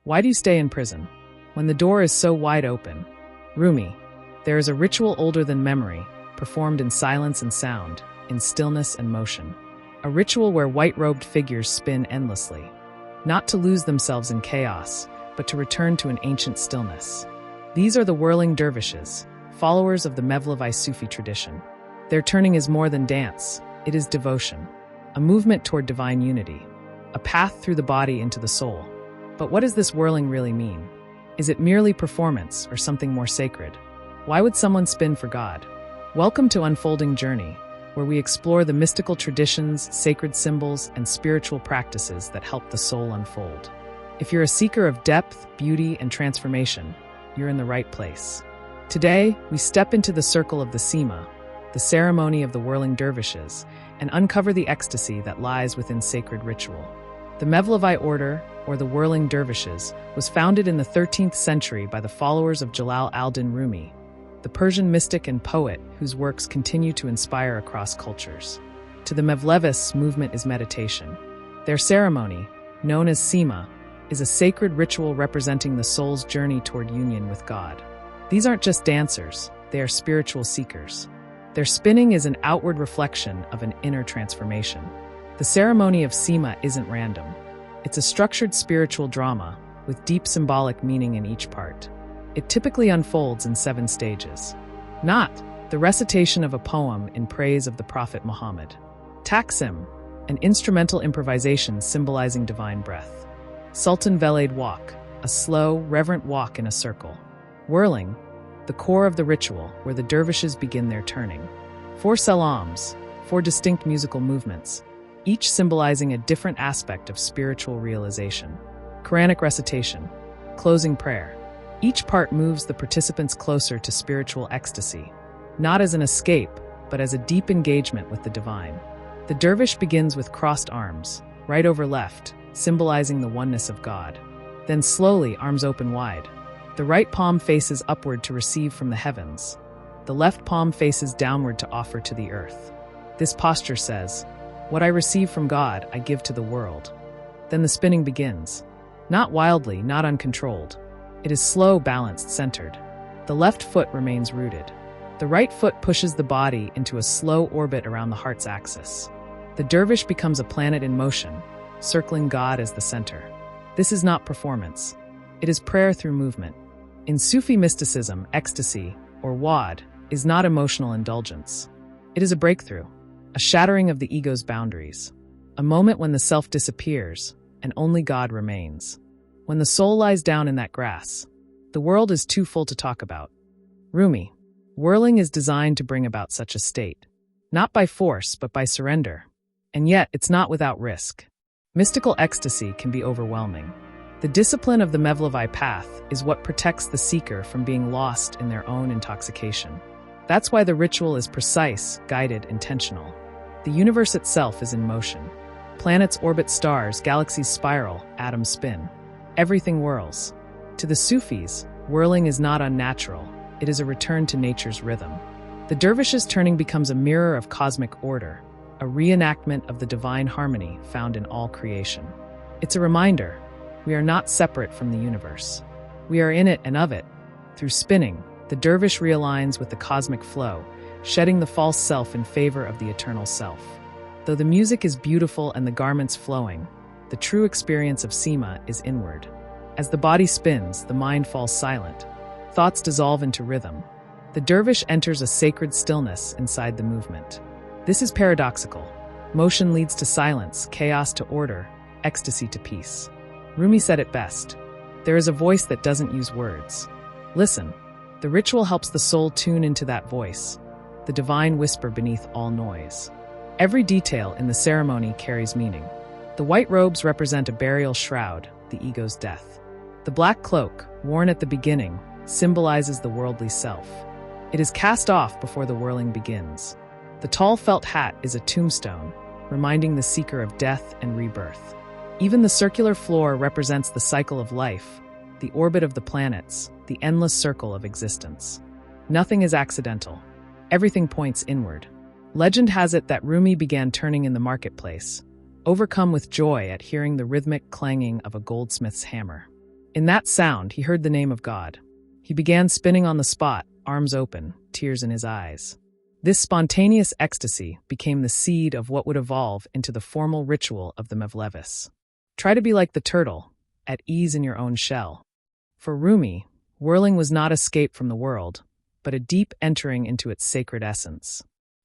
Why do you stay in prison when the door is so wide open? Rumi, there is a ritual older than memory, performed in silence and sound, in stillness and motion. A ritual where white-robed figures spin endlessly, not to lose themselves in chaos, but to return to an ancient stillness. These are the Whirling Dervishes, followers of the Mevlevi Sufi tradition. Their turning is more than dance, it is devotion, a movement toward divine unity, a path through the body into the soul. But what does this whirling really mean? Is it merely performance or something more sacred? Why would someone spin for God? Welcome to Unfolding Journey, where we explore the mystical traditions, sacred symbols, and spiritual practices that help the soul unfold. If you're a seeker of depth, beauty, and transformation, you're in the right place. Today, we step into the circle of the Sema, the ceremony of the Whirling Dervishes, and uncover the ecstasy that lies within sacred ritual. The Mevlevi order, or the Whirling Dervishes, was founded in the 13th century by the followers of Jalal al-Din Rumi, the Persian mystic and poet whose works continue to inspire across cultures. To the Mevlevis, movement is meditation. Their ceremony, known as Sema, is a sacred ritual representing the soul's journey toward union with God. These aren't just dancers, they are spiritual seekers. Their spinning is an outward reflection of an inner transformation. The ceremony of Sema isn't random. It's a structured spiritual drama with deep symbolic meaning in each part. It typically unfolds in 7 stages. Not the recitation of a poem in praise of the Prophet Muhammad. Taksim, an instrumental improvisation symbolizing divine breath. Sultan Velade walk, a slow, reverent walk in a circle. Whirling, the core of the ritual where the dervishes begin their turning. 4 salams, 4 distinct musical movements, each symbolizing a different aspect of spiritual realization. Quranic recitation, closing prayer. Each part moves the participants closer to spiritual ecstasy, not as an escape, but as a deep engagement with the divine. The dervish begins with crossed arms, right over left, symbolizing the oneness of God. Then slowly, arms open wide. The right palm faces upward to receive from the heavens. The left palm faces downward to offer to the earth. This posture says, "What I receive from God, I give to the world." Then the spinning begins. Not wildly, not uncontrolled. It is slow, balanced, centered. The left foot remains rooted. The right foot pushes the body into a slow orbit around the heart's axis. The dervish becomes a planet in motion, circling God as the center. This is not performance. It is prayer through movement. In Sufi mysticism, ecstasy, or wad, is not emotional indulgence. It is a breakthrough, a shattering of the ego's boundaries, a moment when the self disappears and only God remains. When the soul lies down in that grass, the world is too full to talk about. Rumi, whirling is designed to bring about such a state, not by force but by surrender. And yet, it's not without risk. Mystical ecstasy can be overwhelming. The discipline of the Mevlevi path is what protects the seeker from being lost in their own intoxication. That's why the ritual is precise, guided, intentional. The universe itself is in motion. Planets orbit stars, galaxies spiral, atoms spin. Everything whirls. To the Sufis, whirling is not unnatural. It is a return to nature's rhythm. The dervish's turning becomes a mirror of cosmic order, a reenactment of the divine harmony found in all creation. It's a reminder, we are not separate from the universe. We are in it and of it. Through spinning, the dervish realigns with the cosmic flow, shedding the false self in favor of the eternal self. Though the music is beautiful and the garments flowing, the true experience of Sema is inward. As the body spins, the mind falls silent. Thoughts dissolve into rhythm. The dervish enters a sacred stillness inside the movement. This is paradoxical. Motion leads to silence, chaos to order, ecstasy to peace. Rumi said it best. There is a voice that doesn't use words. Listen. The ritual helps the soul tune into that voice, the divine whisper beneath all noise. Every detail in the ceremony carries meaning. The white robes represent a burial shroud, the ego's death. The black cloak, worn at the beginning, symbolizes the worldly self. It is cast off before the whirling begins. The tall felt hat is a tombstone, reminding the seeker of death and rebirth. Even the circular floor represents the cycle of life, the orbit of the planets, the endless circle of existence. Nothing is accidental. Everything points inward. Legend has it that Rumi began turning in the marketplace, overcome with joy at hearing the rhythmic clanging of a goldsmith's hammer. In that sound, he heard the name of God. He began spinning on the spot, arms open, tears in his eyes. This spontaneous ecstasy became the seed of what would evolve into the formal ritual of the Mevlevis. Try to be like the turtle, at ease in your own shell. For Rumi, whirling was not escape from the world, but a deep entering into its sacred essence.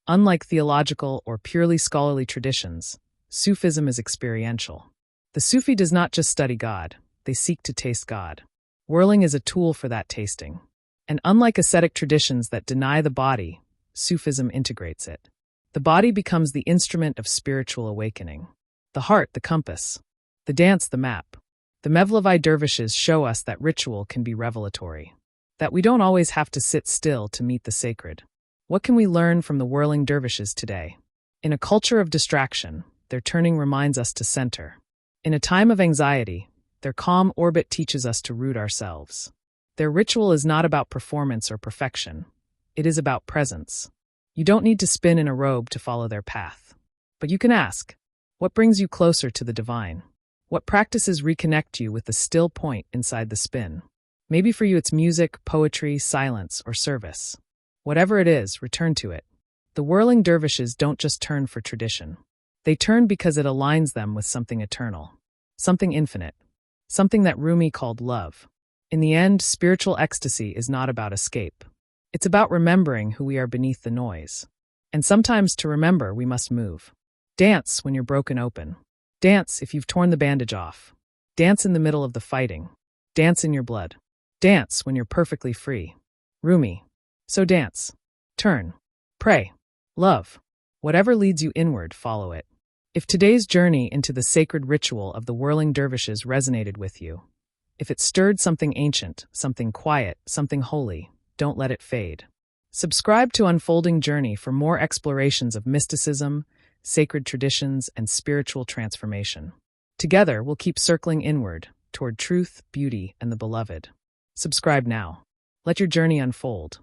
Unlike theological or purely scholarly traditions, Sufism is experiential. The Sufi does not just study God, they seek to taste God. Whirling is a tool for that tasting. And unlike ascetic traditions that deny the body, Sufism integrates it. The body becomes the instrument of spiritual awakening. The heart, the compass. The dance, the map. The Mevlevi dervishes show us that ritual can be revelatory. That we don't always have to sit still to meet the sacred. What can we learn from the whirling dervishes today? In a culture of distraction, their turning reminds us to center. In a time of anxiety, their calm orbit teaches us to root ourselves. Their ritual is not about performance or perfection. It is about presence. You don't need to spin in a robe to follow their path. But you can ask, what brings you closer to the divine? What practices reconnect you with the still point inside the spin? Maybe for you it's music, poetry, silence, or service. Whatever it is, return to it. The whirling dervishes don't just turn for tradition. They turn because it aligns them with something eternal, something infinite, something that Rumi called love. In the end, spiritual ecstasy is not about escape. It's about remembering who we are beneath the noise. And sometimes to remember, we must move. Dance when you're broken open. Dance if you've torn the bandage off. Dance in the middle of the fighting. Dance in your blood. Dance when you're perfectly free. Rumi. So dance. Turn. Pray. Love. Whatever leads you inward, follow it. If today's journey into the sacred ritual of the whirling dervishes resonated with you, if it stirred something ancient, something quiet, something holy, don't let it fade. Subscribe to Unfolding Journey for more explorations of mysticism, sacred traditions, and spiritual transformation. Together, we'll keep circling inward, toward truth, beauty, and the beloved. Subscribe now. Let your journey unfold.